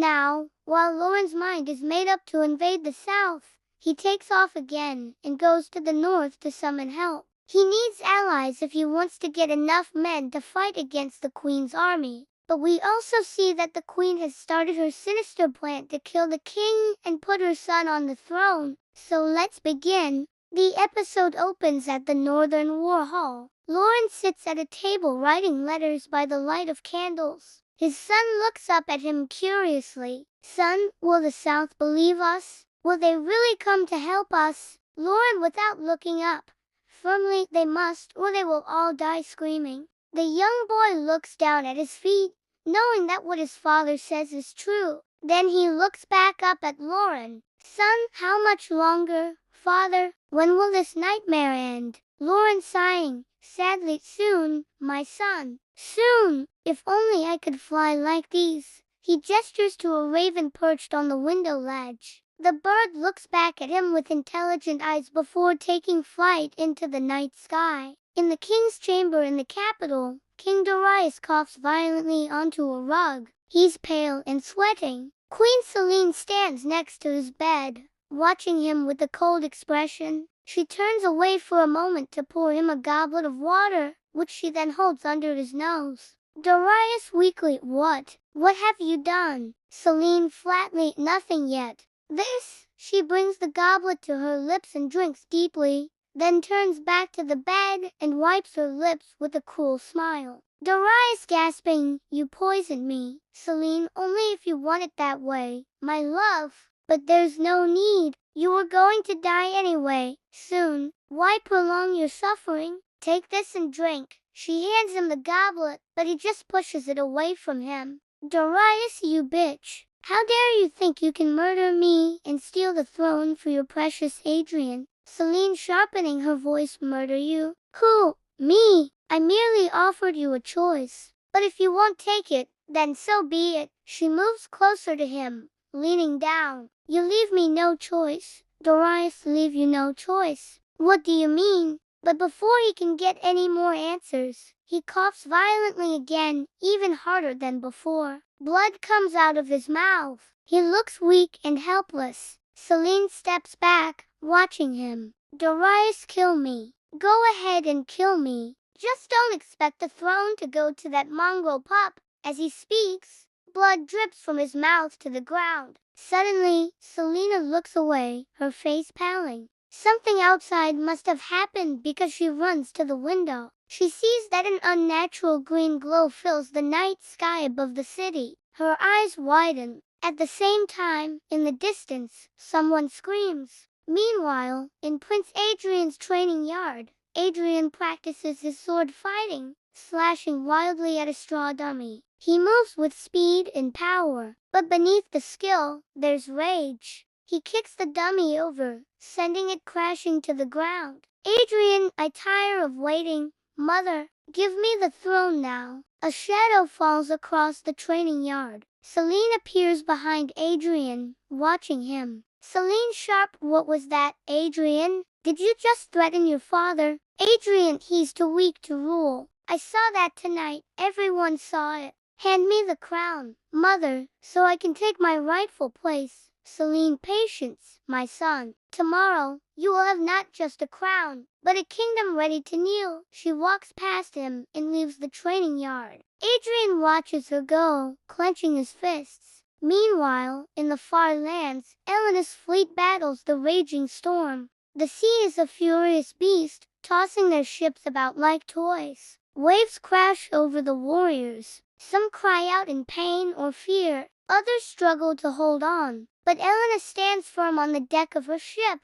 Now, while Lauren's mind is made up to invade the south, he takes off again and goes to the north to summon help. He needs allies if he wants to get enough men to fight against the Queen's army. But we also see that the Queen has started her sinister plan to kill the king and put her son on the throne. So let's begin. The episode opens at the Northern War Hall. Lauren sits at a table writing letters by the light of candles. His son looks up at him curiously. "Son, will the South believe us? Will they really come to help us?" Lauren, without looking up, firmly, "They must, or they will all die screaming." The young boy looks down at his feet, knowing that what his father says is true. Then he looks back up at Lauren. "Son, how much longer? Father, when will this nightmare end?" Lauren, sighing sadly, "Soon, my son, soon. If only I could fly like these." He gestures to a raven perched on the window ledge. The bird looks back at him with intelligent eyes before taking flight into the night sky. In the king's chamber in the capital, King Darius coughs violently onto a rug. He's pale and sweating. Queen Selene stands next to his bed, watching him with a cold expression. She turns away for a moment to pour him a goblet of water, which she then holds under his nose. Darius weakly, What have you done?" Selene flatly, "Nothing yet." "This." She brings the goblet to her lips and drinks deeply, then turns back to the bed and wipes her lips with a cruel smile. Darius, gasping, "You poisoned me." Selene, "Only if you want it that way, my love. But there's no need. You were going to die anyway, soon. Why prolong your suffering? Take this and drink." She hands him the goblet, but he just pushes it away from him. "Darius, you bitch. How dare you think you can murder me and steal the throne for your precious Adrian?" Selene, sharpening her voice, "Murder you? Who? Me? I merely offered you a choice. But if you won't take it, then so be it." She moves closer to him, leaning down. "You leave me no choice." "Darius, leave you no choice? What do you mean?" But before he can get any more answers, he coughs violently again, even harder than before. Blood comes out of his mouth. He looks weak and helpless. Selene steps back, watching him. "Darius, kill me. Go ahead and kill me. Just don't expect the throne to go to that mongrel pup." As he speaks, blood drips from his mouth to the ground. Suddenly, Selena looks away, her face paling. Something outside must have happened because she runs to the window. She sees that an unnatural green glow fills the night sky above the city. Her eyes widen. At the same time, in the distance, someone screams. Meanwhile, in Prince Adrian's training yard, Adrian practices his sword fighting, slashing wildly at a straw dummy. He moves with speed and power, but beneath the skill, there's rage. He kicks the dummy over, sending it crashing to the ground. "Adrian, I tire of waiting. Mother, give me the throne now." A shadow falls across the training yard. Selene appears behind Adrian, watching him. Selene, sharp, "What was that, Adrian? Did you just threaten your father?" "Adrian, he's too weak to rule. I saw that tonight. Everyone saw it. Hand me the crown, mother, so I can take my rightful place." Selene, "Patience, my son. Tomorrow, you will have not just a crown, but a kingdom ready to kneel." She walks past him and leaves the training yard. Adrian watches her go, clenching his fists. Meanwhile, in the far lands, Elena's fleet battles the raging storm. The sea is a furious beast, tossing their ships about like toys. Waves crash over the warriors. Some cry out in pain or fear. Others struggle to hold on. But Elena stands firm on the deck of her ship,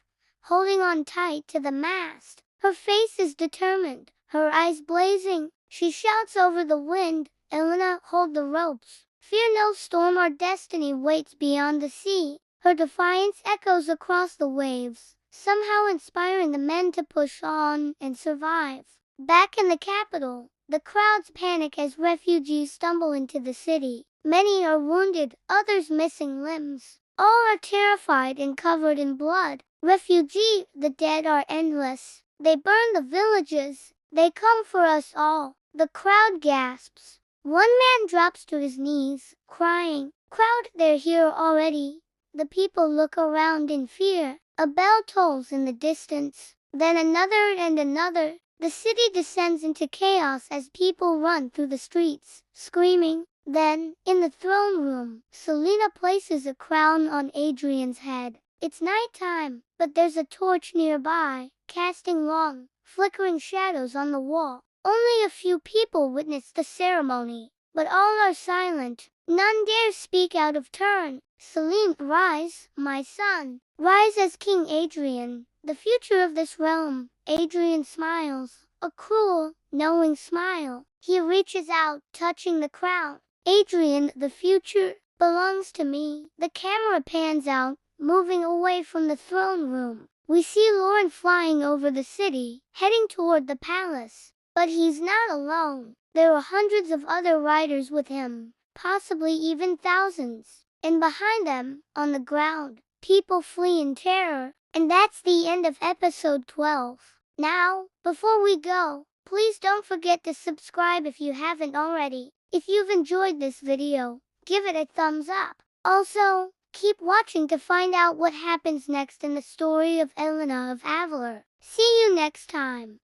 holding on tight to the mast. Her face is determined, her eyes blazing. She shouts over the wind, "Elena, hold the ropes. Fear no storm, our destiny waits beyond the sea." Her defiance echoes across the waves, somehow inspiring the men to push on and survive. Back in the capital, the crowds panic as refugees stumble into the city. Many are wounded, others missing limbs. All are terrified and covered in blood. "Refugee, the dead are endless. They burn the villages. They come for us all." The crowd gasps. One man drops to his knees, crying, Crowd, they're here already. The people look around in fear. A bell tolls in the distance, then another and another. The city descends into chaos as people run through the streets, screaming. Then, in the throne room, Selena places a crown on Adrian's head. It's nighttime, but there's a torch nearby, casting long, flickering shadows on the wall. Only a few people witness the ceremony, but all are silent. None dare speak out of turn. Selene, rise, my son. Rise as King Adrian, the future of this realm. Adrian smiles, a cruel, knowing smile. He reaches out, touching the crown. Adrian, the future, belongs to me. The camera pans out, moving away from the throne room. We see Lauren flying over the city, heading toward the palace. But he's not alone. There are hundreds of other riders with him, possibly even thousands. And behind them, on the ground, people flee in terror. And that's the end of episode 12. Now, before we go, please don't forget to subscribe if you haven't already. If you've enjoyed this video, give it a thumbs up. Also, keep watching to find out what happens next in the story of Elena of Avalor. See you next time.